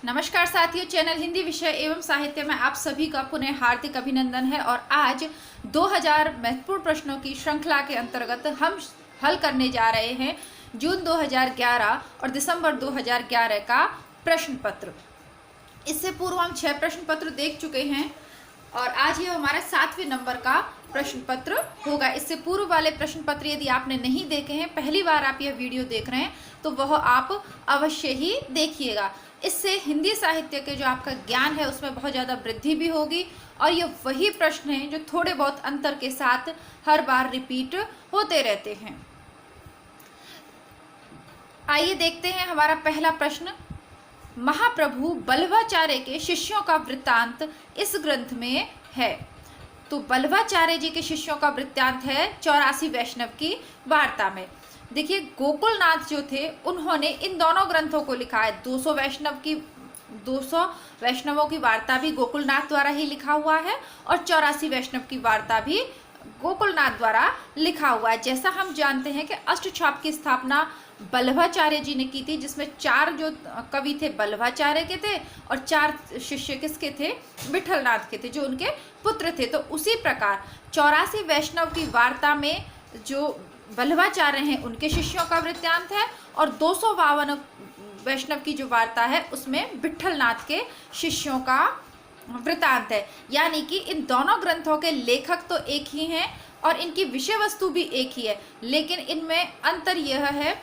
नमस्कार साथियों, चैनल हिंदी विषय एवं साहित्य में आप सभी का पुनः हार्दिक अभिनंदन है। और आज 2000 महत्वपूर्ण प्रश्नों की श्रृंखला के अंतर्गत हम हल करने जा रहे हैं जून 2011 और दिसंबर 2011 का प्रश्न पत्र। इससे पूर्व हम 6 प्रश्न पत्र देख चुके हैं और आज ये हमारा 7वें नंबर का प्रश्न पत्र होगा। इससे पूर्व वाले प्रश्न पत्र यदि आपने नहीं देखे हैं, पहली बार आप यह वीडियो देख रहे हैं, तो वह आप अवश्य ही देखिएगा। इससे हिंदी साहित्य के जो आपका ज्ञान है उसमें बहुत ज़्यादा वृद्धि भी होगी और ये वही प्रश्न हैं जो थोड़े बहुत अंतर के साथ हर बार रिपीट होते रहते हैं। आइए देखते हैं हमारा पहला प्रश्न। महाप्रभु बल्लभाचार्य के शिष्यों का वृत्तांत इस ग्रंथ में है। तो बल्लभाचार्य जी के शिष्यों का वृत्तांत है 84 वैष्णव की वार्ता में। देखिए, गोकुलनाथ जो थे उन्होंने इन दोनों ग्रंथों को लिखा है। 200 वैष्णवों की वार्ता भी गोकुलनाथ द्वारा ही लिखा हुआ है और 84 वैष्णव की वार्ता भी गोकुलनाथ द्वारा लिखा हुआ है। जैसा हम जानते हैं कि अष्टछाप की स्थापना बल्लभाचार्य जी ने की थी, जिसमें 4 जो कवि थे बल्लभाचार्य के थे और 4 शिष्य किसके थे? विठलनाथ के थे, जो उनके पुत्र थे। तो उसी प्रकार 84 वैष्णव की वार्ता में जो बल्लभाचार्य हैं उनके शिष्यों का वृत्तांत है और 252 वैष्णव की जो वार्ता है उसमें विठलनाथ के शिष्यों का वृत्तांत है। यानी कि इन दोनों ग्रंथों के लेखक तो एक ही हैं और इनकी विषय वस्तु भी एक ही है, लेकिन इनमें अंतर यह है,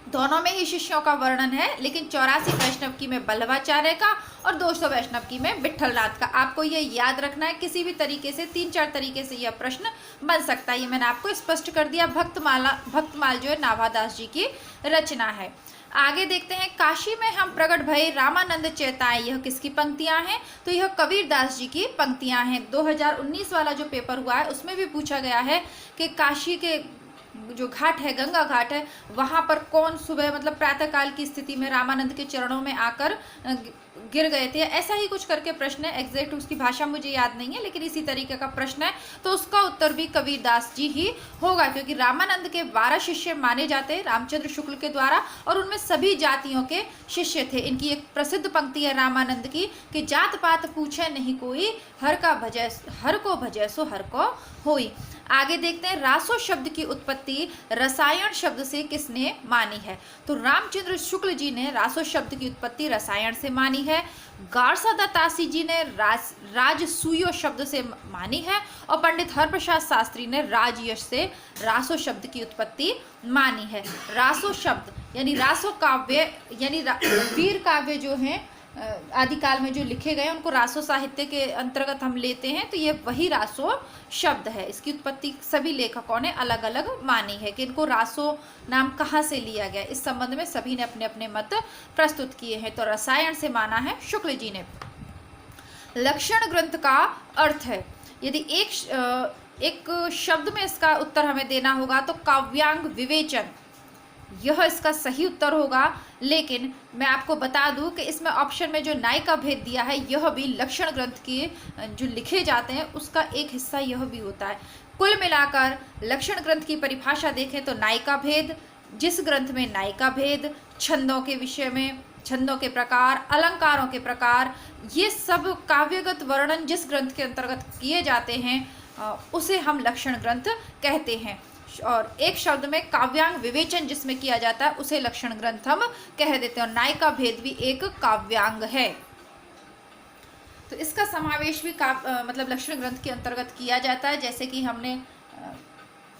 दोनों में ही शिष्यों का वर्णन है, लेकिन 84 वैष्णव की में बल्लभाचार्य का और 200 वैष्णव की में विठलनाथ का। आपको ये याद रखना है, किसी भी तरीके से 3-4 तरीके से यह प्रश्न बन सकता है। ये मैंने आपको स्पष्ट कर दिया। भक्तमाल जो है नाभादास जी की रचना है। आगे देखते हैं। काशी में हम प्रकट भये रामानंद चेताए, यह किसकी पंक्तियां हैं? तो यह कबीरदास जी की पंक्तियां हैं। 2019 वाला जो पेपर हुआ है उसमें भी पूछा गया है कि काशी के जो घाट है, गंगा घाट है, वहाँ पर कौन सुबह मतलब प्रातःकाल की स्थिति में रामानंद के चरणों में आकर गिर गए थे। ऐसा ही कुछ करके प्रश्न है, एग्जैक्ट उसकी भाषा मुझे याद नहीं है, लेकिन इसी तरीके का प्रश्न है। तो उसका उत्तर भी कबीरदास जी ही होगा, क्योंकि रामानंद के 12 शिष्य माने जाते हैं रामचंद्र शुक्ल के द्वारा और उनमें सभी जातियों के शिष्य थे। इनकी एक प्रसिद्ध पंक्ति है रामानंद की कि जात पात पूछे नहीं कोई, हर को भजै सो हर को होई। आगे देखते हैं। रासो शब्द की उत्पत्ति रसायन शब्द से किसने मानी है? तो रामचंद्र शुक्ल जी ने रासो शब्द की उत्पत्ति रसायन से मानी है। गारसा दत्तासी जी ने राजसूयो शब्द से मानी है और पंडित हरप्रसाद शास्त्री ने राजयश से रासो शब्द की उत्पत्ति मानी है। रासो शब्द यानी रासो काव्य यानी वीर काव्य जो हैं आदिकाल में जो लिखे गए उनको रासो साहित्य के अंतर्गत हम लेते हैं। तो ये वही रासो शब्द है। इसकी उत्पत्ति सभी लेखकों ने अलग अलग मानी है कि इनको रासो नाम कहाँ से लिया गया। इस संबंध में सभी ने अपने अपने मत प्रस्तुत किए हैं। तो रसायन से माना है शुक्ल जी ने। लक्षण ग्रंथ का अर्थ है। यदि एक शब्द में इसका उत्तर हमें देना होगा तो काव्यांग विवेचन, यह इसका सही उत्तर होगा। लेकिन मैं आपको बता दूं कि इसमें ऑप्शन में जो नायिका भेद दिया है यह भी लक्षण ग्रंथ के जो लिखे जाते हैं उसका एक हिस्सा यह भी होता है। कुल मिलाकर लक्षण ग्रंथ की परिभाषा देखें तो नायिका भेद, जिस ग्रंथ में नायिका भेद, छंदों के विषय में छंदों के प्रकार, अलंकारों के प्रकार, ये सब काव्यगत वर्णन जिस ग्रंथ के अंतर्गत किए जाते हैं उसे हम लक्षण ग्रंथ कहते हैं। और एक शब्द में काव्यांग विवेचन जिसमें किया जाता है उसे लक्षण ग्रंथ हम कह देते हैं। और नायिका भेद भी एक काव्यांग है, तो इसका समावेश भी मतलब लक्षण ग्रंथ के अंतर्गत किया जाता है। जैसे कि हमने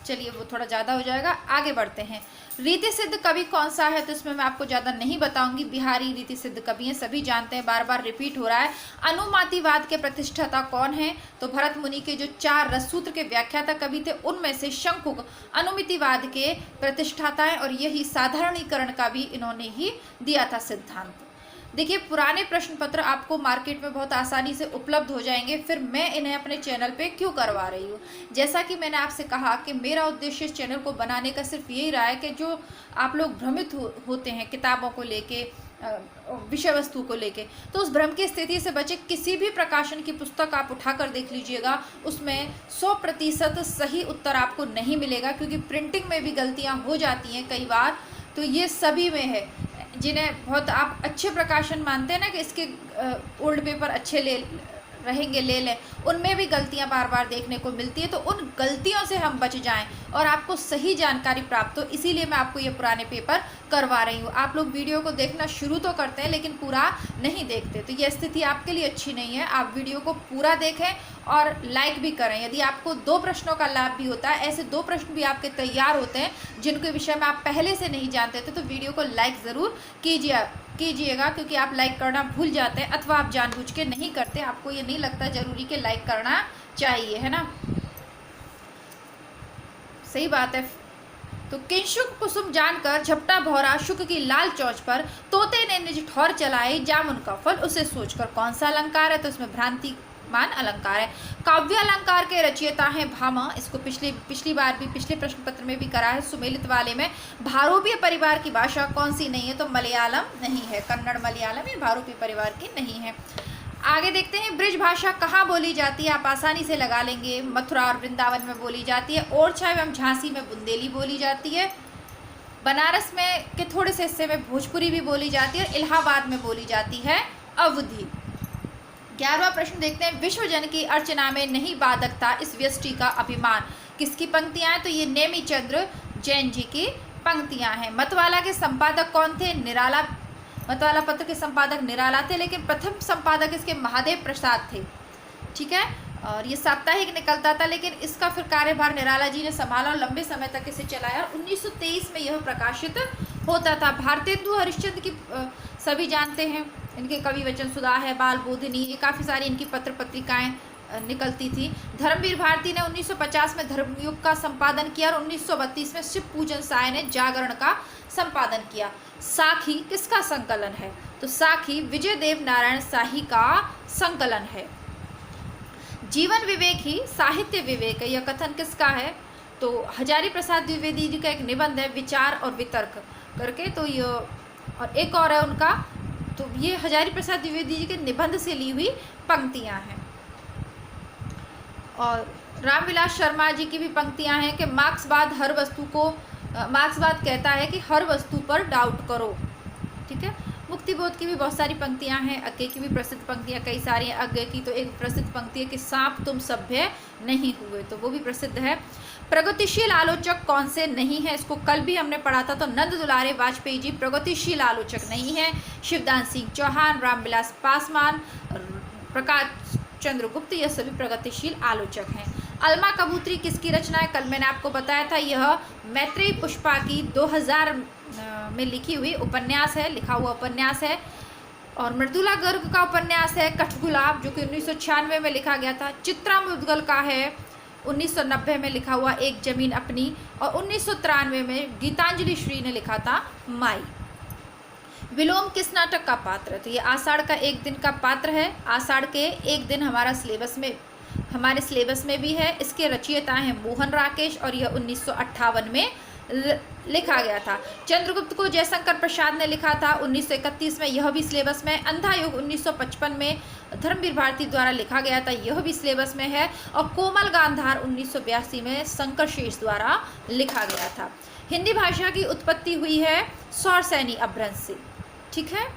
चलिए वो थोड़ा ज़्यादा हो जाएगा, आगे बढ़ते हैं। रीति सिद्ध कवि कौन सा है? तो इसमें मैं आपको ज़्यादा नहीं बताऊंगी। बिहारी रीति सिद्ध कवि हैं, सभी जानते हैं, बार बार रिपीट हो रहा है। अनुमातिवाद के प्रतिष्ठाता कौन है? तो भरत मुनि के जो 4 रससूत्र के व्याख्याता कवि थे उनमें से शंकुक अनुमितिवाद के प्रतिष्ठाता हैं और यही साधारणीकरण का भी इन्होंने ही दिया था सिद्धांत। देखिए, पुराने प्रश्न पत्र आपको मार्केट में बहुत आसानी से उपलब्ध हो जाएंगे, फिर मैं इन्हें अपने चैनल पे क्यों करवा रही हूँ? जैसा कि मैंने आपसे कहा कि मेरा उद्देश्य इस चैनल को बनाने का सिर्फ यही रहा है कि जो आप लोग भ्रमित होते हैं किताबों को लेके, विषय वस्तु को लेके, तो उस भ्रम की स्थिति से बचे। किसी भी प्रकाशन की पुस्तक आप उठाकर देख लीजिएगा, उसमें 100% सही उत्तर आपको नहीं मिलेगा, क्योंकि प्रिंटिंग में भी गलतियाँ हो जाती हैं कई बार। तो ये सभी में है। जिन्हें बहुत आप अच्छे प्रकाशन मानते हैं ना कि इसके ओल्ड पेपर अच्छे ले लें, उनमें भी गलतियां बार बार देखने को मिलती है। तो उन गलतियों से हम बच जाएं और आपको सही जानकारी प्राप्त हो, इसीलिए मैं आपको ये पुराने पेपर करवा रही हूँ। आप लोग वीडियो को देखना शुरू तो करते हैं लेकिन पूरा नहीं देखते, तो ये स्थिति आपके लिए अच्छी नहीं है। आप वीडियो को पूरा देखें और लाइक भी करें। यदि आपको 2 प्रश्नों का लाभ भी होता है, ऐसे 2 प्रश्न भी आपके तैयार होते हैं जिनके विषय में आप पहले से नहीं जानते थे, तो वीडियो को लाइक ज़रूर कीजिएगा, क्योंकि आप लाइक करना भूल जाते हैं अथवा आप जानबूझ के नहीं करते, आपको ये नहीं लगता जरूरी कि लाइक करना चाहिए, है ना। सही बात है। तो किंशुक कुसुम जानकर झपटा भौरा शुक की लाल चौच पर, तोते ने निज ठौर चलाई जामुन का फल उसे सोचकर। कौन सा अलंकार है? तो इसमें भ्रांतिमान अलंकार है। काव्य अलंकार के रचयिता हैं भामा। इसको पिछली बार भी पिछले प्रश्न पत्र में भी करा है, सुमेलित वाले में। भारोपीय परिवार की भाषा कौन सी नहीं है? तो मलयालम नहीं है, कन्नड़ मलयालम ये भारोपीय परिवार की नहीं है। आगे देखते हैं, ब्रिज भाषा कहाँ बोली जाती है? आप आसानी से लगा लेंगे। मथुरा और वृंदावन में बोली जाती है। ओरछा एवं झांसी में बुंदेली बोली जाती है। बनारस में के थोड़े से हिस्से में भोजपुरी भी बोली जाती है। इलाहाबाद में बोली जाती है अवधी। 11वां प्रश्न देखते हैं, विश्व जन की अर्चना में नहीं बाधक था इस व्यष्टि का अभिमान। किसकी पंक्तियां हैं? तो ये नेमी चंद्र जैन जी की पंक्तियां हैं। मतवाला के संपादक कौन थे? निराला। मतवाला पत्र के संपादक निराला थे, लेकिन प्रथम संपादक इसके महादेव प्रसाद थे। ठीक है, और ये साप्ताहिक निकलता था, लेकिन इसका फिर कार्यभार निराला जी ने संभाला और लंबे समय तक इसे चलाया और 1923 में यह प्रकाशित होता था। भारतेंदु हरिश्चंद्र की सभी जानते हैं, इनके कवि वचन सुधा है, बाल बोधिनी, ये काफ़ी सारी इनकी पत्र पत्रिकाएँ निकलती थी। धर्मवीर भारती ने 1950 में धर्मयुग का संपादन किया और 1932 में शिव पूजन साय ने जागरण का संपादन किया। साखी किसका संकलन है? तो साखी विजय देव नारायण शाही का संकलन है। जीवन विवेक ही साहित्य विवेक है, यह कथन किसका है? तो हजारी प्रसाद द्विवेदी जी का एक निबंध है, विचार और वितर्क करके। तो ये और एक और है उनका, तो ये हजारी प्रसाद द्विवेदी जी के निबंध से ली हुई पंक्तियां हैं। और रामविलास शर्मा जी की भी पंक्तियां हैं कि मार्क्सवाद कहता है कि हर वस्तु पर डाउट करो। ठीक है, मुक्तिबोध की भी बहुत सारी पंक्तियां हैं। अज्ञे की भी प्रसिद्ध पंक्तियां कई सारी हैं। अज्ञे की तो एक प्रसिद्ध पंक्ति है कि सांप तुम सभ्य नहीं हुए, तो वो भी प्रसिद्ध है। प्रगतिशील आलोचक कौन से नहीं है? इसको कल भी हमने पढ़ा था। तो नंद दुलारे वाजपेयी जी प्रगतिशील आलोचक नहीं है। शिवदान सिंह चौहान, रामविलास पासवान, प्रकाश चंद्र गुप्त, यह सभी प्रगतिशील आलोचक हैं। अलमा कबूतरी किसकी रचना है? कल मैंने आपको बताया था, यह मैत्रेयी पुष्पा की 2000 में लिखी हुई उपन्यास है, लिखा हुआ उपन्यास है। और मृदुला गर्ग का उपन्यास है कठगुलाब, जो कि 1996 में लिखा गया था। चित्रा मुदगल का है 1990 में लिखा हुआ एक जमीन अपनी, और 1993 में गीतांजलि श्री ने लिखा था माई। विलोम किस नाटक का पात्र है? तो ये आषाढ़ का एक दिन का पात्र है। आषाढ़ के एक दिन हमारे सिलेबस में भी है। इसके रचयिता हैं मोहन राकेश और यह 1958 में लिखा गया था। चंद्रगुप्त को जयशंकर प्रसाद ने लिखा था 1931 में, यह भी सिलेबस में। अंधा युग 1955 में धर्मवीर भारती द्वारा लिखा गया था, यह भी सिलेबस में है। और कोमल गांधार 1982 में शंकर शेष द्वारा लिखा गया था। हिंदी भाषा की उत्पत्ति हुई है सौरसैनी अपभ्रंश से। ठीक है,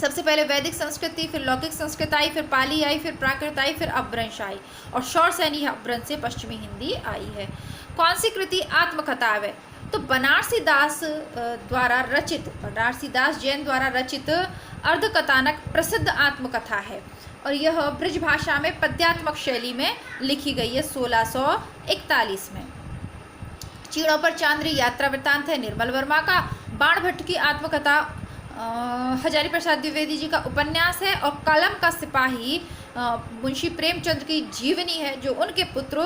सबसे पहले वैदिक संस्कृति, फिर लौकिक संस्कृत आई, फिर पाली आई, फिर प्राकृत आई, फिर अपभ्रंश आई, और सौरसैनी अपभ्रंश से पश्चिमी हिंदी आई है। कौन सी कृति आत्मकथाव है? तो बनारसी दास जैन द्वारा रचित अर्धकथानक प्रसिद्ध आत्मकथा है, और यह ब्रज भाषा में पद्यात्मक शैली में लिखी गई है 1641 में। चीड़ों पर चांद्री यात्रा वृत्तांत है निर्मल वर्मा का। बाण भट्ट की आत्मकथा हजारी प्रसाद द्विवेदी जी का उपन्यास है। और कलम का सिपाही मुंशी प्रेमचंद की जीवनी है, जो उनके पुत्र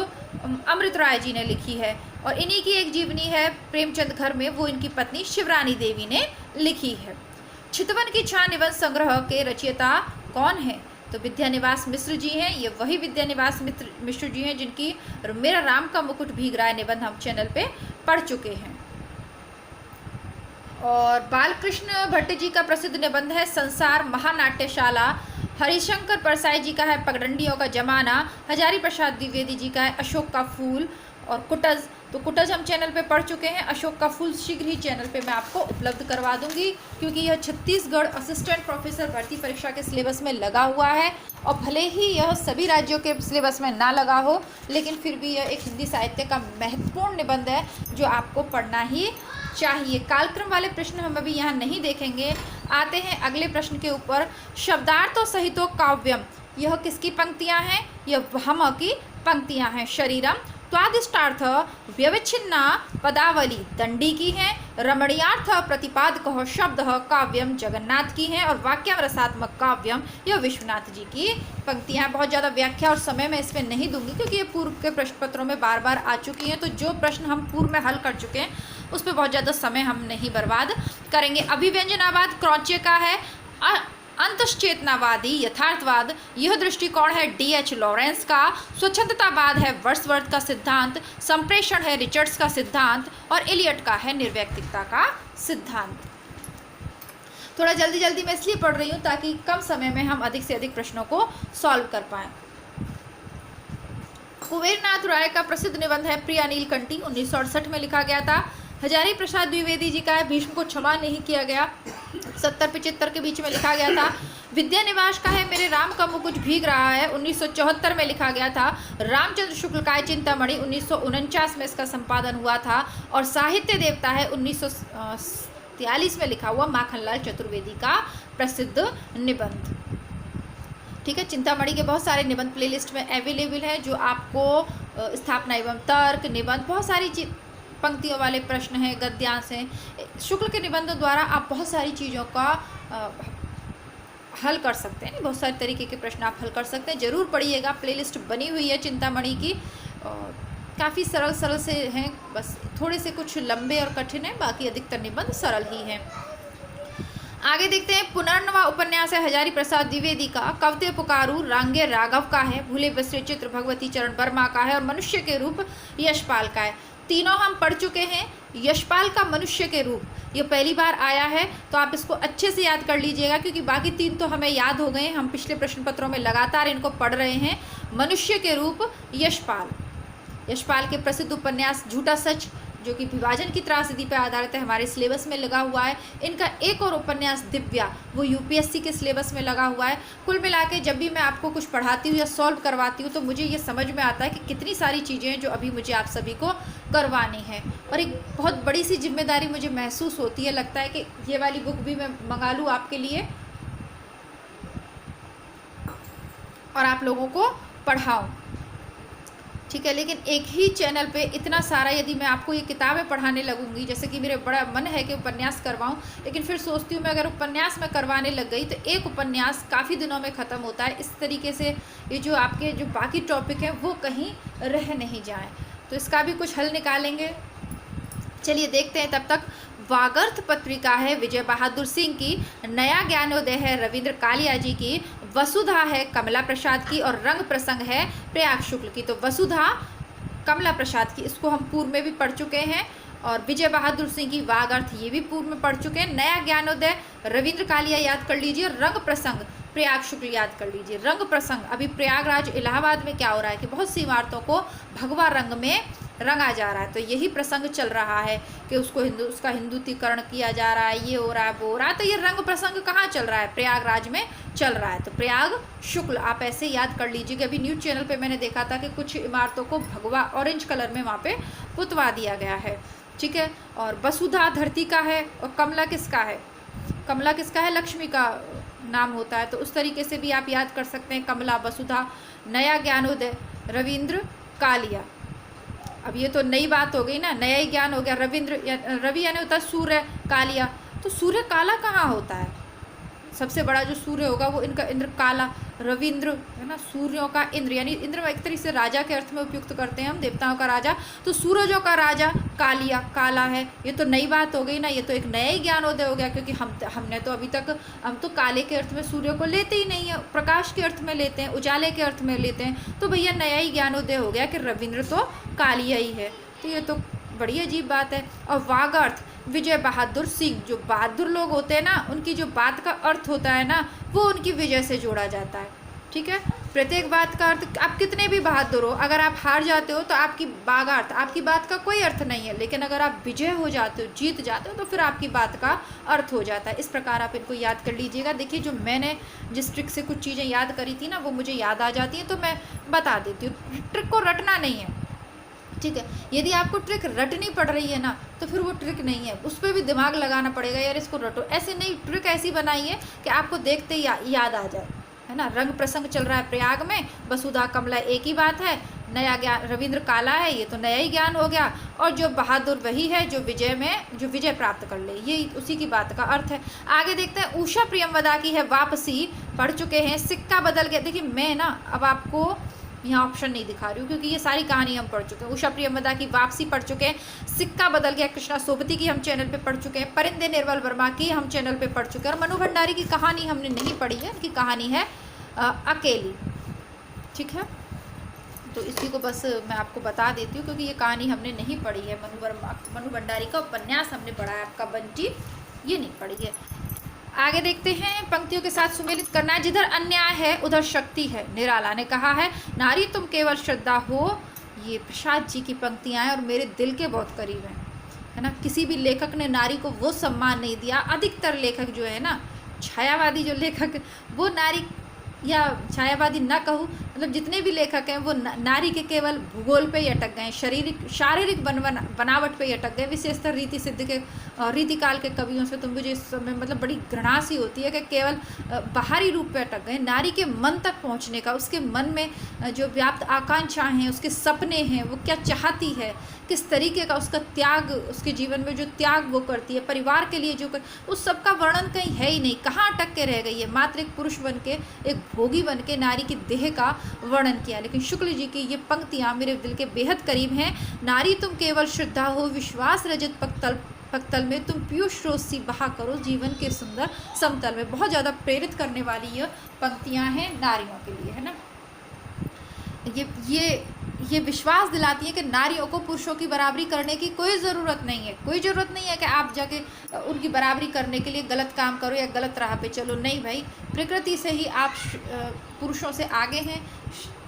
अमृत राय जी ने लिखी है। और इन्हीं की एक जीवनी है प्रेमचंद घर में, वो इनकी पत्नी शिवरानी देवी ने लिखी है। चितवन की छां निबंध संग्रह के रचयिता कौन है? तो विद्यानिवास मिश्र जी हैं। ये वही विद्यानिवास मिश्र जी हैं जिनकी मेरा राम का मुकुट भीग रहा है निबंध हम चैनल पे पढ़ चुके हैं। और बालकृष्ण भट्ट जी का प्रसिद्ध निबंध है संसार महानाट्यशाला। हरिशंकर परसाई जी का है पगडंडियों का जमाना। हजारी प्रसाद द्विवेदी जी का है अशोक का फूल। और कुटज, तो कुटज हम चैनल पे पढ़ चुके हैं। अशोक का फुल शीघ्र ही चैनल पे मैं आपको उपलब्ध करवा दूंगी, क्योंकि यह छत्तीसगढ़ असिस्टेंट प्रोफेसर भर्ती परीक्षा के सिलेबस में लगा हुआ है। और भले ही यह सभी राज्यों के सिलेबस में ना लगा हो, लेकिन फिर भी यह एक हिंदी साहित्य का महत्वपूर्ण निबंध है जो आपको पढ़ना ही चाहिए। कालक्रम वाले प्रश्न हम अभी यहाँ नहीं देखेंगे। आते हैं अगले प्रश्न के ऊपर। शब्दार्थ और सहितो काव्यम, यह किसकी पंक्तियाँ हैं? यह वहम की पंक्तियाँ हैं। शरीरम त्वादिष्टार्थ व्यवच्छिन्ना पदावली दंडी की है। रमणीयार्थ प्रतिपादक शब्द काव्यम जगन्नाथ की हैं। और वाक्यम रसात्मक काव्यम, यह विश्वनाथ जी की पंक्तियाँ। बहुत ज़्यादा व्याख्या और समय मैं इसमें नहीं दूंगी, क्योंकि ये पूर्व के प्रश्न पत्रों में बार बार आ चुकी हैं। तो जो प्रश्न हम पूर्व में हल कर चुके हैं उस पर बहुत ज़्यादा समय हम नहीं बर्बाद करेंगे। अभिव्यंजनावाद क्रौचे का है। अंतश्चेतनावादी यथार्थवाद, यह दृष्टिकोण है D.H. लॉरेंस का। स्वच्छंदतावाद है वर्ड्सवर्थ का सिद्धांत। संप्रेषण है रिचर्ड्स का सिद्धांत। और एलियट का है निर्वैयक्तिकता का सिद्धांत। थोड़ा जल्दी जल्दी मैं इसलिए पढ़ रही हूँ ताकि कम समय में हम अधिक से अधिक प्रश्नों को सॉल्व कर पाएं। कुबेरनाथ राय का प्रसिद्ध निबंध है प्रिया नीलकंठी, 1968 में लिखा गया था। हजारी प्रसाद द्विवेदी जी का है भीष्म को क्षमा नहीं किया गया, 70-75 के बीच में लिखा गया था। विद्यानिवास का है मेरे राम का मुकुट भीग रहा है, 1974 में लिखा गया था। रामचंद्र शुक्ल का है चिंतामणि, 1949 में इसका संपादन हुआ था। और साहित्य देवता है 1943 में लिखा हुआ माखनलाल चतुर्वेदी का प्रसिद्ध निबंध। ठीक है, चिंतामणि के बहुत सारे निबंध प्लेलिस्ट में अवेलेबल है, जो आपको स्थापना एवं तर्क निबंध, बहुत सारी पंक्तियों वाले प्रश्न हैं, गद्यांश हैं। शुक्ल के निबंधों द्वारा आप बहुत सारी चीज़ों का हल कर सकते हैं। बहुत सारे तरीके के प्रश्न आप हल कर सकते हैं। ज़रूर पढ़िएगा, प्लेलिस्ट बनी हुई है चिंतामणि की। काफ़ी सरल सरल से हैं, बस थोड़े से कुछ लंबे और कठिन हैं, बाकी अधिकतर निबंध सरल ही हैं। आगे देखते हैं। पुनर्नवा उपन्यास है हजारी प्रसाद द्विवेदी का। कवते पुकारु रांगे राघव का है। भूले बिसरे चित्र भगवती चरण वर्मा का है। और मनुष्य के रूप यशपाल का है। तीनों हम पढ़ चुके हैं। यशपाल का मनुष्य के रूप ये पहली बार आया है, तो आप इसको अच्छे से याद कर लीजिएगा, क्योंकि बाकी तीन तो हमें याद हो गए हैं। हम पिछले प्रश्न पत्रों में लगातार इनको पढ़ रहे हैं। मनुष्य के रूप यशपाल, यशपाल के प्रसिद्ध उपन्यास झूठा सच, जो कि विभाजन की त्रासदी पर आधारित है, हमारे सिलेबस में लगा हुआ है। इनका एक और उपन्यास दिव्या, वो यूपीएससी के सिलेबस में लगा हुआ है। कुल मिला के जब भी मैं आपको कुछ पढ़ाती हूँ या सॉल्व करवाती हूँ, तो मुझे ये समझ में आता है कि कितनी सारी चीज़ें हैं जो अभी मुझे आप सभी को करवानी है। और एक बहुत बड़ी सी जिम्मेदारी मुझे महसूस होती है। लगता है कि ये वाली बुक भी मैं मंगा लूँ आपके लिए और आप लोगों को पढ़ाऊँ। ठीक है, लेकिन एक ही चैनल पे इतना सारा यदि मैं आपको ये किताबें पढ़ाने लगूंगी, जैसे कि मेरे बड़ा मन है कि उपन्यास करवाऊं, लेकिन फिर सोचती हूँ मैं अगर उपन्यास में करवाने लग गई तो एक उपन्यास काफ़ी दिनों में ख़त्म होता है। इस तरीके से ये जो आपके जो बाकी टॉपिक हैं वो कहीं रह नहीं जाएँ, तो इसका भी कुछ हल निकालेंगे। चलिए देखते हैं। तब तक वागर्थ पत्रिका है विजय बहादुर सिंह की। नया ज्ञानोदय है रविंद्र कालिया जी की। वसुधा है कमला प्रसाद की। और रंग प्रसंग है प्रयाग शुक्ल की। तो वसुधा कमला प्रसाद की, इसको हम पूर्व में भी पढ़ चुके हैं। और विजय बहादुर सिंह की वागर्थ, ये भी पूर्व में पढ़ चुके हैं। नया ज्ञानोदय रविंद्र कालिया याद कर लीजिए। रंग प्रसंग प्रयाग शुक्ल याद कर लीजिए। रंग प्रसंग, अभी प्रयागराज इलाहाबाद में क्या हो रहा है कि बहुत सी इमारतों को भगवा रंग में रंगा जा रहा है, तो यही प्रसंग चल रहा है कि उसका हिंदुतीकरण किया जा रहा है, ये हो रहा है, वो हो रहा है। तो ये रंग प्रसंग कहाँ चल रहा है? प्रयागराज में चल रहा है। तो प्रयाग शुक्ल आप ऐसे याद कर लीजिए कि अभी न्यूज़ चैनल पे मैंने देखा था कि कुछ इमारतों को भगवा ऑरेंज कलर में वहाँ पे पुतवा दिया गया है। ठीक है, और वसुधा धरती का है। और कमला किसका है? कमला किसका है? लक्ष्मी का नाम होता है। तो उस तरीके से भी आप याद कर सकते हैं। कमला, वसुधा, नया ज्ञानोदय रविंद्र कालिया। अब ये तो नई बात हो गई ना, नया ही ज्ञान हो गया। रवि यानी होता है सूर्य, कालिया, तो सूर्य काला कहाँ होता है? सबसे बड़ा जो सूर्य होगा वो इनका इंद्र काला, रविंद्र है ना, सूर्यों का इंद्र, यानी इंद्र एक तरीके से राजा के अर्थ में उपयुक्त करते हैं हम, देवताओं का राजा। तो सूरजों का राजा कालिया, काला है। ये तो नई बात हो गई ना, ये तो एक नया ही ज्ञानोदय हो गया, क्योंकि हमने तो अभी तक हम तो काले के अर्थ में सूर्य को लेते ही नहीं है, प्रकाश के अर्थ में लेते हैं, उजाले के अर्थ में लेते हैं। तो भैया नया ही ज्ञानोदय हो गया कि रविंद्र तो कालिया ही है। तो ये तो बड़ी अजीब बात है। और वागर्थ विजय बहादुर सिंह, जो बहादुर लोग होते हैं ना, उनकी जो बात का अर्थ होता है ना, वो उनकी विजय से जोड़ा जाता है। ठीक है। प्रत्येक बात का अर्थ, आप कितने भी बहादुर हो, अगर आप हार जाते हो तो आपकी बागार्थ, आपकी बात का कोई अर्थ नहीं है, लेकिन अगर आप विजय हो जाते हो, जीत जाते हो, तो फिर आपकी बात का अर्थ हो जाता है। इस प्रकार आप इनको याद कर लीजिएगा। देखिए, जो मैंने जिस ट्रिक से कुछ चीज़ें याद करी थी ना, वो मुझे याद आ जाती हैं, तो मैं बता देती हूँ। ट्रिक को रटना नहीं है, ठीक है। यदि आपको ट्रिक रटनी पड़ रही है ना, तो फिर वो ट्रिक नहीं है, उस पर भी दिमाग लगाना पड़ेगा, यार इसको रटो। ऐसे नहीं, ट्रिक ऐसी बनाई है कि आपको देखते ही याद आ जाए, है ना। रंग प्रसंग चल रहा है प्रयाग में, वसुधा कमला एक ही बात है, नया ज्ञान, रविंद्र काला है, ये तो नया ही ज्ञान हो गया, और जो बहादुर वही है जो विजय प्राप्त कर ले, ये उसी की बात का अर्थ है। आगे देखते हैं, उषा प्रियमवदा की है वापसी, पढ़ चुके हैं। सिक्का बदल गया, देखिए मैं ना अब आपको यहाँ ऑप्शन नहीं दिखा रही हूँ, क्योंकि ये सारी कहानी हम पढ़ चुके हैं। उषा प्रियमवदा की वापसी पढ़ चुके हैं, सिक्का बदल गया कृष्णा सोबती की हम चैनल पे पढ़ चुके हैं, परिंदे निर्मल वर्मा की हम चैनल पे पढ़ चुके हैं, और मनु भंडारी की कहानी हमने नहीं पढ़ी है, उनकी कहानी है अकेली, ठीक है। तो इसी को बस मैं आपको बता देती हूँ, क्योंकि ये कहानी हमने नहीं पढ़ी है। मनु भंडारी का उपन्यास हमने पढ़ा है, आपका बंटी ये नहीं पढ़ी है। आगे देखते हैं, पंक्तियों के साथ सुमेलित करना है। जिधर अन्याय है उधर शक्ति है। निराला ने कहा है, नारी तुम केवल श्रद्धा हो। ये प्रसाद जी की पंक्तियां हैं और मेरे दिल के बहुत करीब हैं, है ना। किसी भी लेखक ने नारी को वो सम्मान नहीं दिया। अधिकतर लेखक जो है ना, छायावादी जो लेखक, वो नारी, या छायावादी ना कहूँ, मतलब जितने भी लेखक हैं वो नारी के केवल भूगोल पे ही अटक गए, शारीरिक बनावट पे ही अटक गए। विशेषतर रीति सिद्ध के, रीतिकाल के कवियों से तो मुझे इस समय मतलब बड़ी घृणा सी होती है कि केवल बाहरी रूप पे अटक गए। नारी के मन तक पहुंचने का, उसके मन में जो व्याप्त आकांक्षाएं हैं, उसके सपने हैं, वो क्या चाहती है, किस तरीके का उसका त्याग, उसके जीवन में जो त्याग वो करती है, परिवार के लिए जो उस सब का वर्णन कहीं है ही नहीं। कहाँ अटक के रह गई है, मात्र एक पुरुष बन के, एक भोगी बन के नारी की देह का वर्णन किया। लेकिन शुक्ल जी की ये पंक्तियाँ मेरे दिल के बेहद करीब हैं। नारी तुम केवल श्रद्धा हो, विश्वास रजत पक्तल में तुम पीयूष रोज सी बहा करो, जीवन के सुंदर समतल में। बहुत ज़्यादा प्रेरित करने वाली ये पंक्तियाँ हैं नारियों के लिए, है ना। ये विश्वास दिलाती है कि नारियों को पुरुषों की बराबरी करने की कोई ज़रूरत नहीं है। कोई ज़रूरत नहीं है कि आप जाके उनकी बराबरी करने के लिए गलत काम करो या गलत राह पे चलो। नहीं भाई, प्रकृति से ही आप पुरुषों से आगे हैं,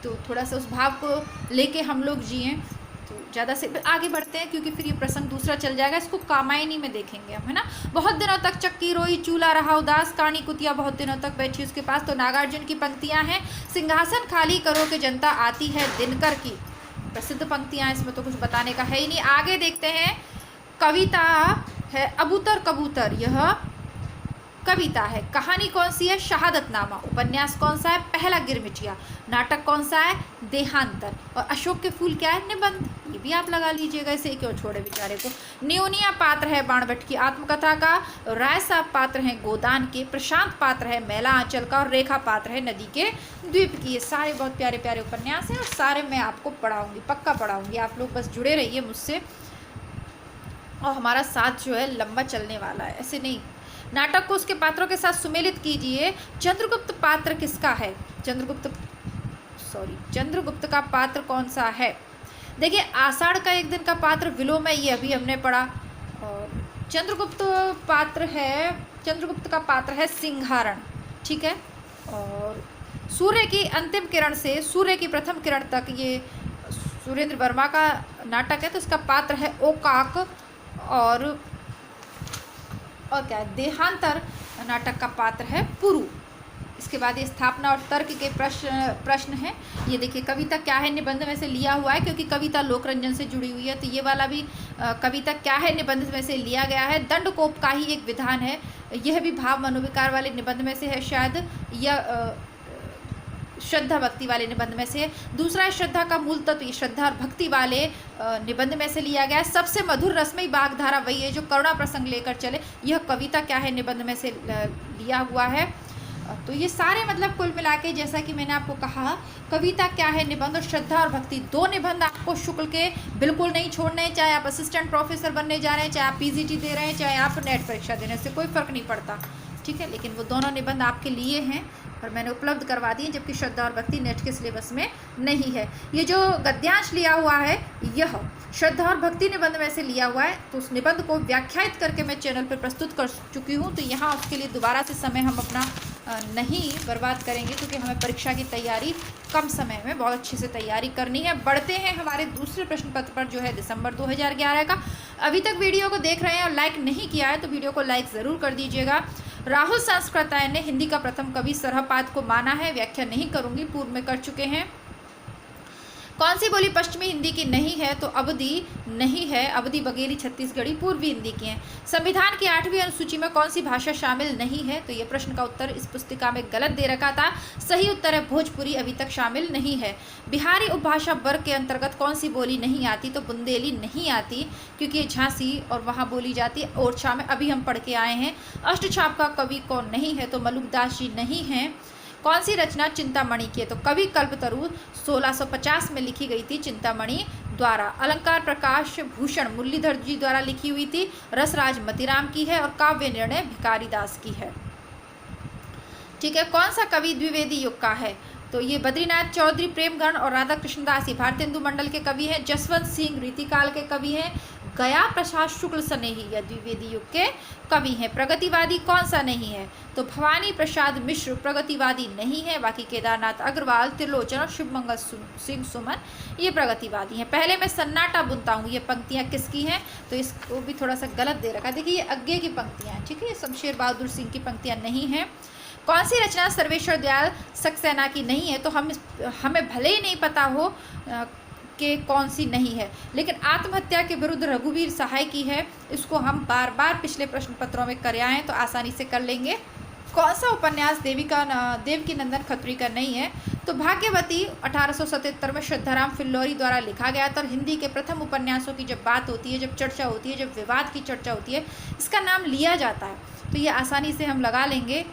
तो थोड़ा सा उस भाव को लेके हम लोग जिएँ तो ज़्यादा से आगे बढ़ते हैं, क्योंकि फिर ये प्रसंग दूसरा चल जाएगा। इसको कामायनी में देखेंगे हम, है ना। बहुत दिनों तक चक्की रोई, चूल्हा रहा उदास, कानी कुतिया बहुत दिनों तक बैठी उसके पास। तो नागार्जुन की पंक्तियां हैं। सिंहासन खाली करो कि जनता आती है दिनकर की, प्रसिद्ध पंक्तियां, इसमें तो कुछ बताने का है ही नहीं। आगे देखते हैं, कविता है अबूतर कबूतर, यह कविता है। कहानी कौन सी है, शहादतनामा। उपन्यास कौन सा है, पहला गिरमिटिया। नाटक कौन सा है, देहांतर। और अशोक के फूल क्या है, निबंध। ये भी आप लगा लीजिएगा, इसे क्यों छोड़े बेचारे को। न्योनिया पात्र है बाणभट्ट की आत्मकथा का। राय साहब पात्र हैं गोदान के। प्रशांत पात्र है मैला आंचल का। और रेखा पात्र है नदी के द्वीप की। ये सारे बहुत प्यारे प्यारे उपन्यास हैं और सारे मैं आपको पढ़ाऊँगी, पक्का पढ़ाऊँगी। आप लोग बस जुड़े रहिए मुझसे, और हमारा साथ जो है लंबा चलने वाला है, ऐसे नहीं। नाटक को उसके पात्रों के साथ सुमेलित कीजिए। चंद्रगुप्त पात्र किसका है, चंद्रगुप्त का पात्र कौन सा है। देखिए, आषाढ़ का एक दिन का पात्र विलोम है, ये अभी हमने पढ़ा। और चंद्रगुप्त का पात्र है सिंहारण, ठीक है। और सूर्य की अंतिम किरण से सूर्य की प्रथम किरण तक, ये सुरेंद्र वर्मा का नाटक है, तो इसका पात्र है ओकाक। और क्या है, देहांतर नाटक का पात्र है पुरु। इसके बाद ये स्थापना और तर्क के प्रश्न हैं। ये देखिए, कविता क्या है निबंध में से लिया हुआ है, क्योंकि कविता लोकरंजन से जुड़ी हुई है, तो ये वाला भी कविता क्या है निबंध में से लिया गया है। दंडकोप का ही एक विधान है, यह भी भाव मनोविकार वाले निबंध में से है शायद, या श्रद्धा भक्ति वाले निबंध में से। दूसरा है श्रद्धा का मूल तत्व, श्रद्धा और भक्ति वाले निबंध में से लिया गया है। सबसे मधुर रसमयी बागधारा वही है जो करुणा प्रसंग लेकर चले, यह कविता क्या है निबंध में से लिया हुआ है। तो ये सारे मतलब कुल मिला के, जैसा कि मैंने आपको कहा, कविता क्या है निबंध और श्रद्धा और भक्ति, दो निबंध आपको शुक्ल के बिल्कुल नहीं छोड़ने हैं। चाहे आप असिस्टेंट प्रोफेसर बनने जा रहे हैं, चाहे आप पीजीटी दे रहे हैं, चाहे आप नेट परीक्षा दे रहे हैं, इससे कोई फ़र्क नहीं पड़ता, ठीक है। लेकिन वो दोनों निबंध आपके लिए हैं और मैंने उपलब्ध करवा दिए, जबकि श्रद्धा और भक्ति नेट के सिलेबस में नहीं है। ये जो गद्यांश लिया हुआ है, यह श्रद्धा और भक्ति निबंध में से लिया हुआ है, तो उस निबंध को व्याख्यायित करके मैं चैनल पर प्रस्तुत कर चुकी हूँ। तो यहाँ उसके लिए दोबारा से समय हम अपना नहीं बर्बाद करेंगे, क्योंकि हमें परीक्षा की तैयारी कम समय में बहुत अच्छे से तैयारी करनी है। बढ़ते हैं हमारे दूसरे प्रश्न पत्र पर, जो है दिसंबर 2011 का। अभी तक वीडियो को देख रहे हैं और लाइक नहीं किया है तो वीडियो को लाइक ज़रूर कर दीजिएगा। राहुल सांस्कृत्यायन ने हिंदी का प्रथम कवि सरहपाद को माना है। व्याख्या नहीं करूँगी, पूर्व में कर चुके हैं। कौन सी बोली पश्चिमी हिंदी की नहीं है? तो अवधी नहीं है। अवधी बघेली छत्तीसगढ़ी पूर्वी हिंदी की हैं। संविधान की 8वीं अनुसूची में कौन सी भाषा शामिल नहीं है? तो ये प्रश्न का उत्तर इस पुस्तिका में गलत दे रखा था। सही उत्तर है भोजपुरी अभी तक शामिल नहीं है। बिहारी उपभाषा वर्ग के अंतर्गत कौन सी बोली नहीं आती? तो बुंदेली नहीं आती, क्योंकि ये झांसी और वहाँ बोली जाती है। ओरछा में अभी हम पढ़ के आए हैं। अष्टछाप का कवि कौन नहीं है? तो मलुकदास जी नहीं हैं। कौन सी रचना चिंतामणि की है? तो कवि कल्पतरु 1650 में लिखी गई थी चिंतामणि द्वारा। अलंकार प्रकाश भूषण मुरलीधर जी द्वारा लिखी हुई थी। रसराज मतीराम की है और काव्य निर्णय भिखारी दास की है। ठीक है, कौन सा कवि द्विवेदी युग का है? तो ये बद्रीनाथ चौधरी प्रेमगढ़ और राधा कृष्णदास भारतेंदु मंडल के कवि हैं। जसवंत सिंह रीतिकाल के कवि हैं। गया प्रसाद शुक्ल स्नेही या द्विवेदी युग के कवि हैं। प्रगतिवादी कौन सा नहीं है? तो भवानी प्रसाद मिश्र प्रगतिवादी नहीं है। बाकी केदारनाथ अग्रवाल, त्रिलोचन और शिवमंगल सिंह सुमन ये प्रगतिवादी हैं। पहले मैं सन्नाटा बुनता हूँ, ये पंक्तियाँ किसकी हैं? तो इसको भी थोड़ा सा गलत दे रखा है। देखिए ये आगे की पंक्तियाँ हैं, ठीक है, ये शमशेर बहादुर सिंह की पंक्तियाँ नहीं हैं। कौन सी रचना सर्वेश्वर दयाल सक्सेना की नहीं है? तो हमें भले ही नहीं पता हो कि कौन सी नहीं है, लेकिन आत्महत्या के विरुद्ध रघुवीर सहाय की है। इसको हम बार बार पिछले प्रश्न पत्रों में कर आए हैं, तो आसानी से कर लेंगे। कौन सा उपन्यास देवकी नंदन खत्री का नहीं है? तो भाग्यवती 1877 में श्रद्धाराम फिल्लौरी द्वारा लिखा गया था। और हिंदी के प्रथम उपन्यासों की जब बात होती है, जब चर्चा होती है, जब विवाद की चर्चा होती है, इसका नाम लिया जाता है। तो ये आसानी से हम लगा लेंगे।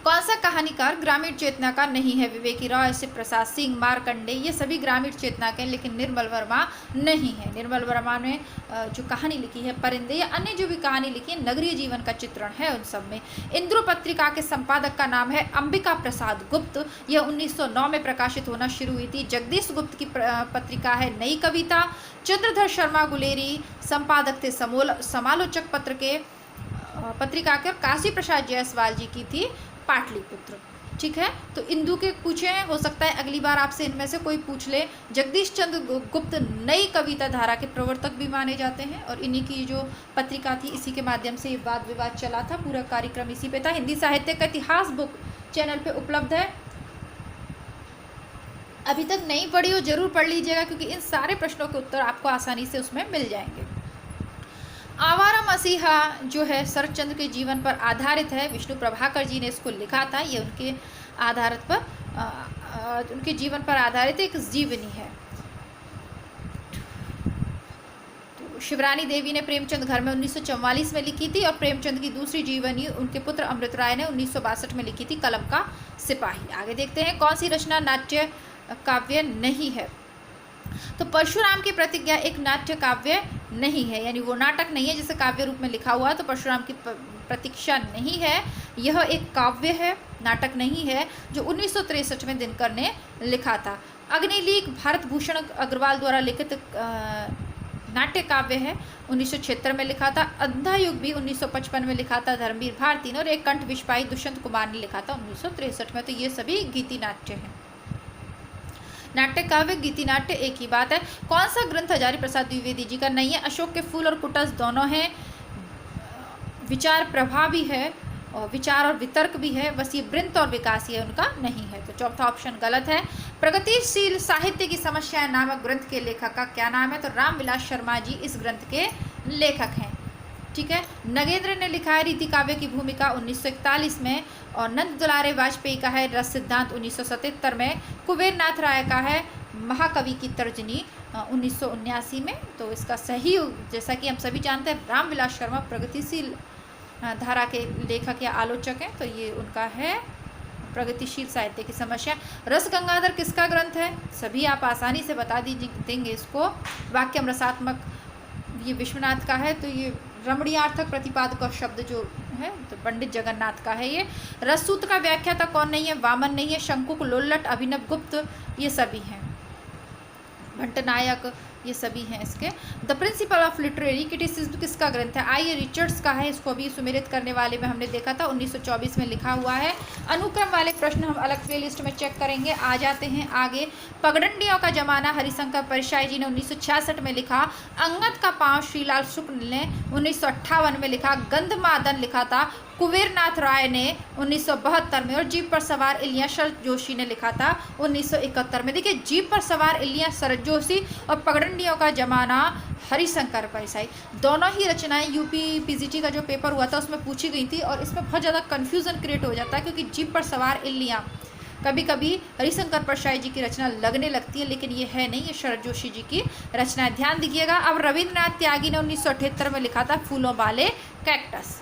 कौन सा कहानीकार ग्रामीण चेतना का नहीं है? विवेकी रॉय, शिव प्रसाद सिंह, मार्कंडे ये सभी ग्रामीण चेतना के, लेकिन निर्मल वर्मा नहीं है। निर्मल वर्मा ने जो कहानी लिखी है परिंदे या अन्य जो भी कहानी लिखी है, नगरीय जीवन का चित्रण है उन सब में। इंद्र पत्रिका के संपादक का नाम है अंबिका प्रसाद गुप्त। यह 1909 में प्रकाशित होना शुरू हुई थी। जगदीश गुप्त की पत्रिका है नई कविता। चंद्रधर शर्मा गुलेरी संपादक थे समालोचक पत्रिका के। और काशी प्रसाद जायसवाल जी की थी पाटलिपुत्र। ठीक है, तो इंदु के पूछे हैं, हो सकता है अगली बार आपसे इनमें से कोई पूछ ले। जगदीश चंद्र गुप्त नई कविता धारा के प्रवर्तक भी माने जाते हैं और इन्हीं की जो पत्रिका थी इसी के माध्यम से ये वाद विवाद चला था। पूरा कार्यक्रम इसी पे था। हिंदी साहित्य का इतिहास बुक चैनल पे उपलब्ध है। अभी तक नहीं पढ़ी हो जरूर पढ़ लीजिएगा, क्योंकि इन सारे प्रश्नों के उत्तर आपको आसानी से उसमें मिल जाएंगे। आवारा मसीहा जो है शरतचंद्र के जीवन पर आधारित है। विष्णु प्रभाकर जी ने इसको लिखा था। ये उनके आधारित पर उनके जीवन पर आधारित एक जीवनी है। तो शिवरानी देवी ने प्रेमचंद घर में 1944 में लिखी थी। और प्रेमचंद की दूसरी जीवनी उनके पुत्र अमृत राय ने 1962 में लिखी थी, कलम का सिपाही। आगे देखते हैं कौन सी रचना नाट्य काव्य नहीं है? तो परशुराम की प्रतिज्ञा एक नाट्य काव्य नहीं है, यानी वो नाटक नहीं है जिसे काव्य रूप में लिखा हुआ है। तो परशुराम की प्रतीक्षा नहीं है, यह एक काव्य है, नाटक नहीं है, जो 1963 में दिनकर ने लिखा था। अग्निलीक भारत भूषण अग्रवाल द्वारा लिखित नाट्य काव्य है, 1976 में लिखा था। अंधा युग भी 1955 में लिखा था धर्मवीर भारती ने। और एक कंठ विषपाई दुष्यंत कुमार ने लिखा था 1963 में। तो ये सभी गीति नाट्य हैं। नाट्य काव्य गीति नाट्य एक ही बात है। कौन सा ग्रंथ हजारी प्रसाद द्विवेदी जी का नहीं है? अशोक के फूल और कुटस दोनों हैं। विचार प्रभा भी है और विचार और वितर्क भी है, बस ये वृंत और विकास ये उनका नहीं है। तो चौथा ऑप्शन गलत है। प्रगतिशील साहित्य की समस्याएं नामक ग्रंथ के लेखक का क्या नाम है? तो रामविलास शर्मा जी इस ग्रंथ के लेखक हैं। ठीक है, नगेंद्र ने लिखा है रीति काव्य की भूमिका 1941 में। और नंद दुलारे वाजपेयी का है रस सिद्धांत 1977 में। कुबेर नाथ राय का है महाकवि की तर्जनी 1979 में। तो इसका सही, जैसा कि हम सभी जानते हैं, रामविलास शर्मा प्रगतिशील धारा के लेखक या आलोचक हैं। तो ये उनका है प्रगतिशील साहित्य की समस्या। रस गंगाधर किसका ग्रंथ है? सभी आप आसानी से बता देंगे इसको। वाक्यम रसात्मक ये विश्वनाथ का है। तो ये रमणीयार्थक प्रतिपादक शब्द जो है तो पंडित जगन्नाथ का है। ये रससूत्र का व्याख्याता कौन नहीं है? वामन नहीं है। शंकुक, लोल्लट, अभिनव गुप्त ये सभी हैं। भट्टनायक ये सभी हैं इसके। The principle of literary criticism किसका ग्रंथ है? आई रिचर्ड्स का है। इसको अभी सुमेलित करने वाले में हमने देखा था, 1924 में लिखा हुआ है। अनुक्रम वाले प्रश्न हम अलग प्लेलिस्ट में चेक करेंगे। आ जाते हैं आगे। पगडंडियों का जमाना हरिशंकर परशाई जी ने 1966 में लिखा। अंगद का पांव श्रीलाल शुक्ल ने 1958 में लिखा। गंधमादन लिखा था कुबेरनाथ राय ने 1972 में, और जीप पर सवार इलिया शरद जोशी ने लिखा था 1971 में। देखिए, जीप पर सवार इलिया शरद जोशी और पगडंडियों का जमाना हरिशंकर परसाई, दोनों ही रचनाएं यूपी पीजीटी का जो पेपर हुआ था उसमें पूछी गई थी, और इसमें बहुत ज़्यादा कन्फ्यूज़न क्रिएट हो जाता है क्योंकि जीप पर सवार इलिया कभी कभी हरिशंकर परसाई जी की रचना लगने लगती है, लेकिन ये है नहीं, ये शरद जोशी जी की रचना है। ध्यान दीजिएगा। अब रविंद्रनाथ त्यागी ने 1978 में लिखा था फूलों वाले कैक्टस।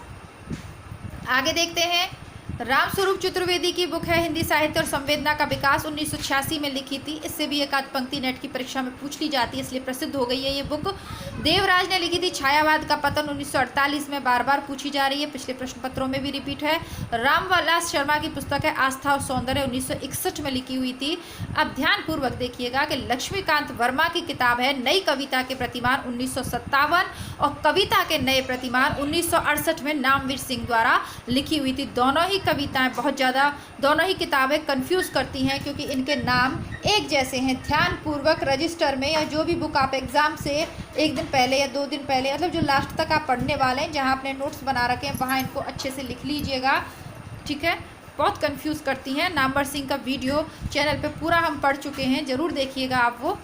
आगे देखते हैं। रामस्वरूप चतुर्वेदी की बुक है हिंदी साहित्य और संवेदना का विकास, 1986 में लिखी थी। इससे भी एक आध पंक्ति नेट की परीक्षा में पूछ ली जाती है, इसलिए प्रसिद्ध हो गई है ये बुक। देवराज ने लिखी थी छायावाद का पतन, 1948 में, बार बार पूछी जा रही है, पिछले प्रश्न पत्रों में भी रिपीट है। रामविलास शर्मा की पुस्तक है आस्था और सौंदर्य, 1961 में लिखी हुई थी। अब ध्यानपूर्वक देखिएगा कि लक्ष्मीकांत वर्मा की किताब है नई कविता के प्रतिमान, 1957, और कविता के नए प्रतिमान 1968 में नामवीर सिंह द्वारा लिखी हुई थी। दोनों ही कविताएं बहुत ज़्यादा, दोनों ही किताबें कंफ्यूज करती हैं क्योंकि इनके नाम एक जैसे हैं। ध्यानपूर्वक रजिस्टर में या जो भी बुक आप एग्ज़ाम से एक दिन पहले या 2 दिन पहले, मतलब जो लास्ट तक आप पढ़ने वाले हैं, जहां आपने नोट्स बना रखे हैं, वहां इनको अच्छे से लिख लीजिएगा, ठीक है। बहुत कंफ्यूज करती हैं। नामवर सिंह का वीडियो चैनल पे पूरा हम पढ़ चुके हैं, ज़रूर देखिएगा आप वो।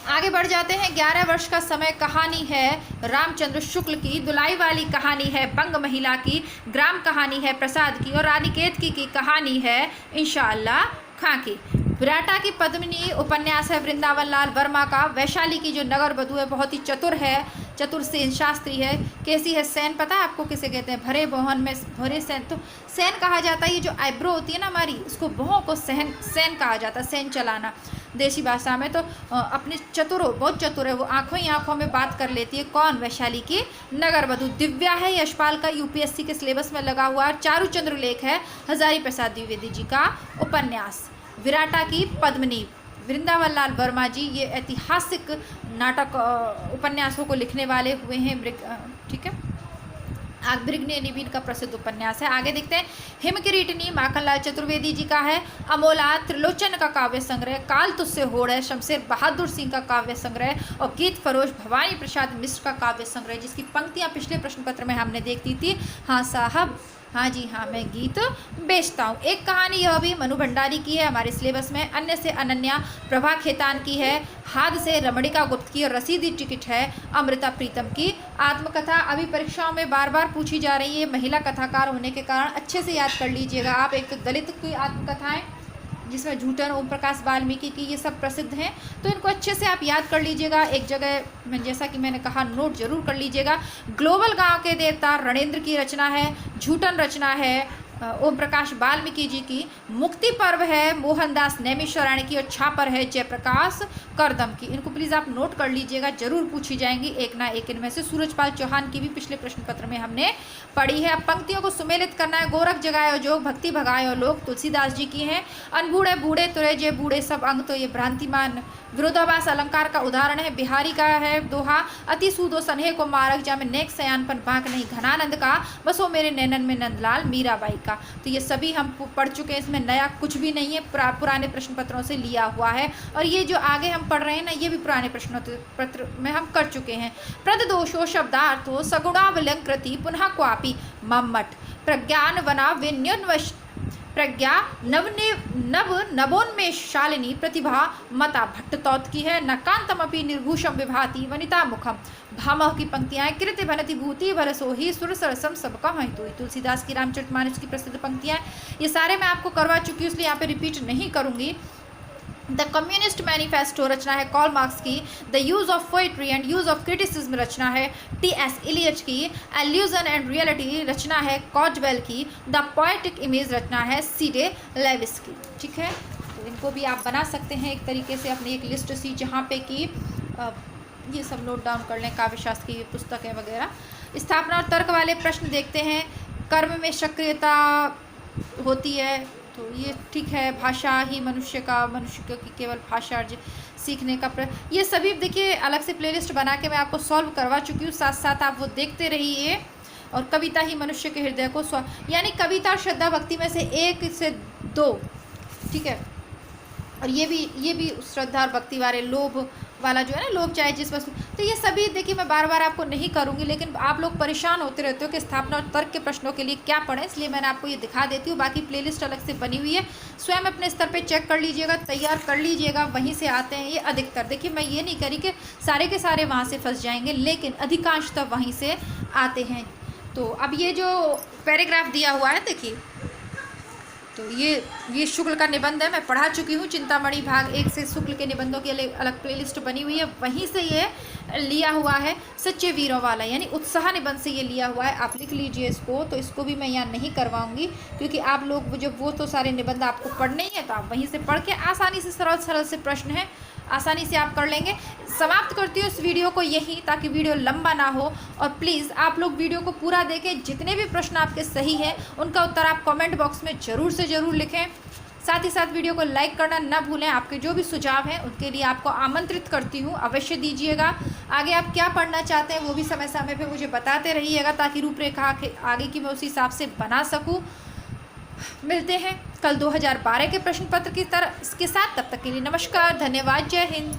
आगे बढ़ जाते हैं। 11 वर्ष का समय कहानी है रामचंद्र शुक्ल की। दुलाई वाली कहानी है बंग महिला की। ग्राम कहानी है प्रसाद की। और रानी केतकी की कहानी है इंशाअल्लाह खां की। विराटा की पद्मिनी उपन्यास है वृंदावन लाल वर्मा का। वैशाली की जो नगर वधू है बहुत ही चतुर है, चतुर सेन शास्त्री है। कैसी है? सेन। पता है आपको किसे कहते हैं? भरे बोहन में भरे सेन, तो सेन कहा जाता है। ये जो आईब्रो होती है ना हमारी, इसको बोहों को सेन कहा जाता है, सेन चलाना देसी भाषा में। तो अपने चतुर हो, बहुत चतुर है वो, आंखों ही आंखों में बात कर लेती है। कौन? वैशाली की नगर वधू। दिव्या है यशपाल का, यूपीएससी के सिलेबस में लगा हुआ। चारुचंद्र लेख है हजारी प्रसाद द्विवेदी जी का उपन्यास। विराटा की पद्मिनी वृंदावन लाल वर्मा जी, ये ऐतिहासिक नाटक उपन्यासों को लिखने वाले हुए हैं, ठीक है। मृगनयनी का प्रसिद्ध उपन्यास है। आगे देखते हैं। हिमकिरीटिनी माखनलाल चतुर्वेदी जी का है। अमोला त्रिलोचन का काव्य संग्रह। काल तुझसे होड़ है शमशेर बहादुर सिंह का काव्य संग्रह। और गीत फरोश भवानी प्रसाद मिश्र का काव्य संग्रह, जिसकी पंक्तियां पिछले प्रश्न पत्र में हमने देखती थी। हाँ साहब, हाँ जी हाँ, मैं गीत बेचता हूँ। एक कहानी यह भी मनु भंडारी की है हमारे सिलेबस में। अन्य से अनन्या प्रभा खेतान की है। हाद से रमणिका गुप्त की। और रसीदी टिकट है अमृता प्रीतम की। आत्मकथा अभी परीक्षाओं में बार बार पूछी जा रही है, महिला कथाकार होने के कारण अच्छे से याद कर लीजिएगा आप। एक तो दलित की आत्मकथाएँ जिसमें झूठन, ओम प्रकाश वाल्मीकि की, ये सब प्रसिद्ध हैं, तो इनको अच्छे से आप याद कर लीजिएगा। एक जगह में जैसा कि मैंने कहा नोट जरूर कर लीजिएगा। ग्लोबल गांव के देवता रणेंद्र की रचना है। झूठन रचना है ओम प्रकाश वाल्मीकि जी की। मुक्ति पर्व है मोहनदास नैमिषारण्य की। और छापर है जयप्रकाश करदम की। इनको प्लीज़ आप नोट कर लीजिएगा, जरूर पूछी जाएंगी एक ना एक इनमें से। सूरजपाल चौहान की भी पिछले प्रश्न पत्र में हमने पढ़ी है। अब पंक्तियों को सुमेलित करना है। गोरख जगायो जोग भक्ति भगायो लोग, तुलसीदास जी की हैं। अनबूढ़े बूढ़े तुरे जे बूढ़े सब अंग, तो ये भ्रांतिमान विरोधाभास अलंकार का उदाहरण है। बिहारी का है दोहा। अति सूदो सन्हे को मारक जा में नेक सयानपन बांक नहीं, घनानंद का बसो मेरे नैनन में नंदलाल मीराबाई का। तो ये सभी हम पढ़ चुके हैं, इसमें नया कुछ भी नहीं है, पुराने प्रश्न पत्रों से लिया हुआ है। और ये जो आगे हम पढ़ रहे हैं ना, ये भी पुराने प्रश्न पत्र में हम कर चुके हैं। प्रदोषो शब्दार्थो सगुणावलंकृति पुनः क्वापि मम्मट प्रज्ञान वना विन्योन्वश प्रज्ञा नवोन्मेषशालिनी प्रतिभा मता भट्टतौत की है। नकांतमपि निर्भूषम विभाति वनिता मुखम भामह की पंक्तियां। कृति भनति भूति भरसोही सुर सरसम सबका महितोई, तुलसीदास की रामचरितमानस की प्रसिद्ध पंक्तियां। ये सारे मैं आपको करवा चुकी हूँ, इसलिए यहाँ पे रिपीट नहीं करूँगी। द कम्युनिस्ट मैनिफेस्टो रचना है कॉल मार्क्स की। The use of poetry and use of criticism रचना है टी.एस. इलियट की। एल्यूजन एंड रियलिटी रचना है कॉजवेल की। द पोएटिक इमेज रचना है सी.डे. लेविस की, ठीक है। तो इनको भी आप बना सकते हैं एक तरीके से अपनी एक लिस्ट सी, जहाँ पे कि ये सब नोट डाउन कर लें, काव्यशास्त्र की पुस्तकें वगैरह। स्थापना और तर्क वाले प्रश्न देखते हैं। कर्म में सक्रियता होती है तो ये ठीक है, भाषा ही मनुष्य की केवल भाषा सीखने का ये सभी देखिए अलग से प्लेलिस्ट बना के मैं आपको सॉल्व करवा चुकी हूँ, साथ साथ आप वो देखते रहिए। और कविता ही मनुष्य के हृदय को यानी कविता और श्रद्धा भक्ति में से 1 से 2, ठीक है। और ये भी श्रद्धा और भक्ति वाले लोभ वाला जो है ना, लोभ चाहे जिस वस्तु, तो ये सभी देखिए मैं बार बार आपको नहीं करूँगी, लेकिन आप लोग परेशान होते रहते हो कि स्थापना और तर्क के प्रश्नों के लिए क्या पढ़ें, इसलिए मैंने आपको ये दिखा देती हूँ। बाकी प्लेलिस्ट अलग से बनी हुई है, स्वयं अपने स्तर पे चेक कर लीजिएगा, तैयार कर लीजिएगा, वहीं से आते हैं ये अधिकतर। देखिए मैं ये नहीं करी कि सारे के सारे वहाँ से फंस जाएंगे, लेकिन अधिकांशतः वहीं से आते हैं। तो अब ये जो पैराग्राफ दिया हुआ है देखिए, तो ये शुक्ल का निबंध है, मैं पढ़ा चुकी हूँ। चिंतामणि भाग 1 से शुक्ल के निबंधों की अलग प्लेलिस्ट बनी हुई है, वहीं से ये लिया हुआ है। सच्चे वीरों वाला यानी उत्साह निबंध से ये लिया हुआ है, आप लिख लीजिए इसको। तो इसको भी मैं यहाँ नहीं करवाऊंगी, क्योंकि आप लोग जब वो तो सारे निबंध आपको पढ़ने ही है, तो आप वहीं से पढ़ के आसानी से सरल से प्रश्न है, आसानी से आप कर लेंगे। समाप्त करती हूँ इस वीडियो को यहीं, ताकि वीडियो लंबा ना हो। और प्लीज़ आप लोग वीडियो को पूरा देखें, जितने भी प्रश्न आपके सही हैं उनका उत्तर आप कमेंट बॉक्स में ज़रूर से ज़रूर लिखें। साथ ही साथ वीडियो को लाइक करना ना भूलें। आपके जो भी सुझाव हैं उनके लिए आपको आमंत्रित करती हूँ, अवश्य दीजिएगा। आगे आप क्या पढ़ना चाहते हैं वो भी समय समय पर मुझे बताते रहिएगा, ताकि रूपरेखा आगे की मैं उस हिसाब से बना सकूँ। मिलते हैं कल 2012 के प्रश्न पत्र की तरह के साथ, तब तक के लिए नमस्कार, धन्यवाद, जय हिंद।